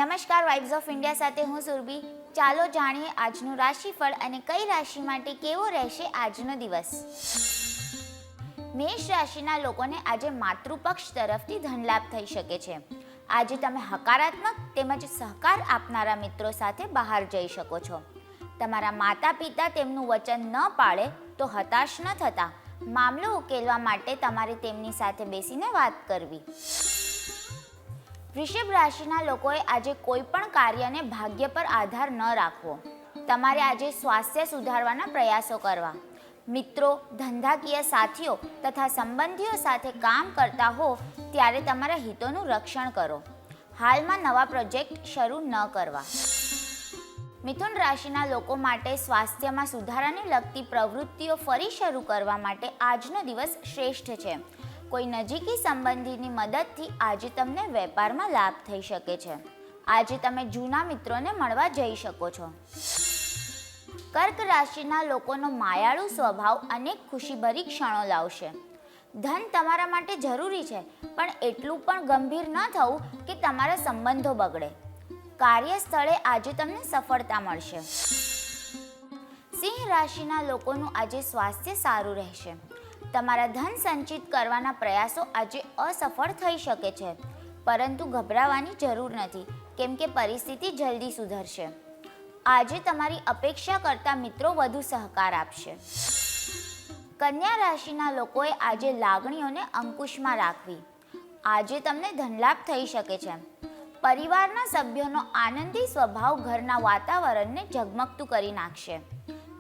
નમસ્કાર, vibes of India સાથે હું સુરભી. ચાલો જાણીએ આજનું રાશિફળ અને કઈ રાશિ માટે કેવો રહેશે આજનો દિવસ. મેષ રાશિના લોકોને આજે માતૃપક્ષ તરફથી ધનલાભ થઈ શકે છે. આજે તમે હકારાત્મક તેમજ સહકાર આપનારા મિત્રો સાથે બહાર જઈ શકો છો. તમારા માતા પિતા તેમનું વચન ન પાળે તો હતાશ ન થતા મામલો ઉકેલવા માટે તમારે તેમની સાથે બેસીને વાત કરવી. વૃષભ રાશિના લોકોએ આજે કોઈ પણ કાર્યને ભાગ્ય પર આધાર ન રાખવો. તમારે આજે સ્વાસ્થ્ય સુધારવાના પ્રયાસો કરવા. મિત્રો, ધંધાકીય સાથીઓ તથા સંબંધીઓ સાથે કામ કરતા હો ત્યારે તમારા હિતોનું રક્ષણ કરો. હાલમાં નવા પ્રોજેક્ટ શરૂ ન કરવા. મિથુન રાશિના લોકો માટે સ્વાસ્થ્યમાં સુધારાને લગતી પ્રવૃત્તિઓ ફરી શરૂ કરવા માટે આજનો દિવસ શ્રેષ્ઠ છે. કોઈ નજીકી સંબંધીની મદદથી આજે તમને વેપારમાં લાભ થઈ શકે છે. આજે તમે જૂના મિત્રોને મળવા જઈ શકો છો. કર્ક રાશિના લોકોનો માયાળુ સ્વભાવ અનેક ખુશીભરી ક્ષણો લાવશે. ધન તમારા માટે જરૂરી છે, પણ એટલું પણ ગંભીર ન થવું કે તમારા સંબંધો બગડે. કાર્યસ્થળે આજે તમને સફળતા મળશે. સિંહ રાશિના લોકોનું આજે સ્વાસ્થ્ય સારું રહેશે. તમારા ધન સંચિત કરવાના પ્રયાસો આજે અસફળ થઈ શકે છે, પરંતુ ગભરાવાની જરૂર નથી, કેમ કે પરિસ્થિતિ જલ્દી સુધરશે. આજે તમારી અપેક્ષા કરતા મિત્રો વધુ સહકાર આપશે. કન્યા રાશિના લોકોએ આજે લાગણીઓને અંકુશમાં રાખવી. આજે તમને ધનલાભ થઈ શકે છે. પરિવારના સભ્યોનો આનંદી સ્વભાવ ઘરના વાતાવરણને ઝગમગતું કરી નાખશે.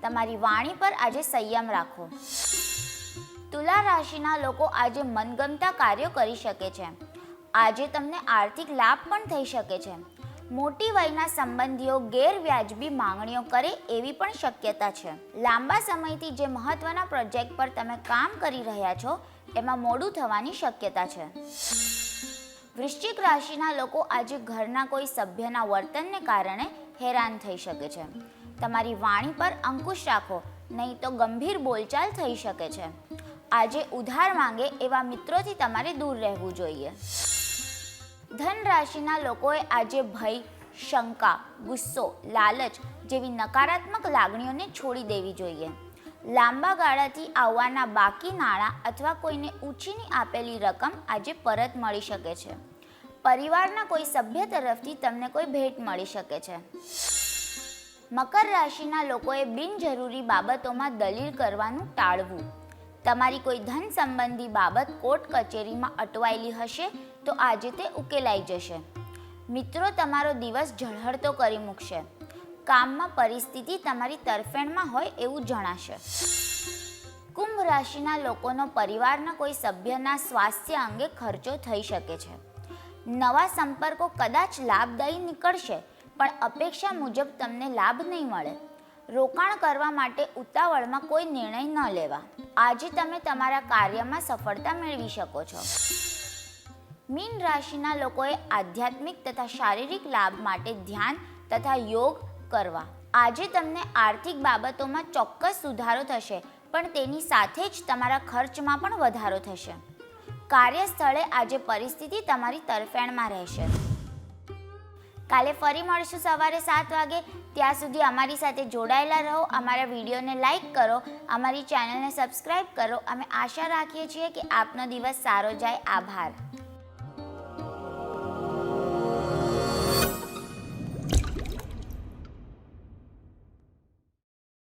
તમારી વાણી પર આજે સંયમ રાખો. તુલા રાશિના લોકો આજે મનગમતા કાર્યો કરી શકે છે. આજે તમને આર્થિક લાભ પણ થઈ શકે છે. મોટી વયના સંબંધીઓ ગેરવ્યાજબી માંગણીઓ કરે એવી પણ શક્યતા છે. લાંબા સમયથી જે મહત્વના પ્રોજેક્ટ પર તમે કામ કરી રહ્યા છો એમાં મોડું થવાની શક્યતા છે. વૃશ્ચિક રાશિના લોકો આજે ઘરના કોઈ સભ્યના વર્તનને કારણે હેરાન થઈ શકે છે. તમારી વાણી પર અંકુશ રાખો, નહીં તો ગંભીર બોલચાલ થઈ શકે છે. આજે ઉધાર માંગે એવા મિત્રોથી તમારે દૂર રહેવું જોઈએ. ધન રાશિના લોકોએ આજે ભય, શંકા, ગુસ્સો, લાલચ જેવી નકારાત્મક લાગણીઓને છોડી દેવી જોઈએ. લાંબા ગાળાથી આવવાના બાકી નાણાં અથવા કોઈને ઉછીની આપેલી રકમ આજે પરત મળી શકે છે. પરિવારના કોઈ સભ્ય તરફથી તમને કોઈ ભેટ મળી શકે છે. મકર રાશિના લોકોએ બિનજરૂરી બાબતોમાં દલીલ કરવાનું ટાળવું. તમારી કોઈ ધન સંબંધી બાબત કોર્ટ કચેરીમાં અટવાયેલી હશે તો આજે તે ઉકેલાઈ જશે. મિત્રો તમારો દિવસ ઝળહળતો કરી મૂકશે. કામમાં પરિસ્થિતિ તમારી તરફેણમાં હોય એવું જણાશે. કુંભ રાશિના લોકોનો પરિવારના કોઈ સભ્યના સ્વાસ્થ્ય અંગે ખર્ચો થઈ શકે છે. નવા સંપર્કો કદાચ લાભદાયી નીકળશે, પણ અપેક્ષા મુજબ તમને લાભ નહીં મળે. રોકાણ કરવા માટે ઉતાવળમાં કોઈ નિર્ણય ન લેવા. આજે તમે તમારા કાર્યમાં સફળતા મેળવી શકો છો. મીન રાશિના લોકોએ આધ્યાત્મિક તથા શારીરિક લાભ માટે ધ્યાન તથા યોગ કરવા. આજે તમને આર્થિક બાબતોમાં ચોક્કસ સુધારો થશે, પણ તેની સાથે જ તમારા ખર્ચમાં પણ વધારો થશે. કાર્યસ્થળે આજે પરિસ્થિતિ તમારી તરફેણમાં રહેશે. કાલે ફરી મળશું સવારે 7 વાગે. ત્યાં સુધી અમારી સાથે જોડાયેલા રહો. અમારા વિડીયોને લાઈક કરો, અમારી ચેનલને સબસ્ક્રાઈબ કરો. અમે આશા રાખીએ છીએ કે આપનો દિવસ સારો જાય. આભાર.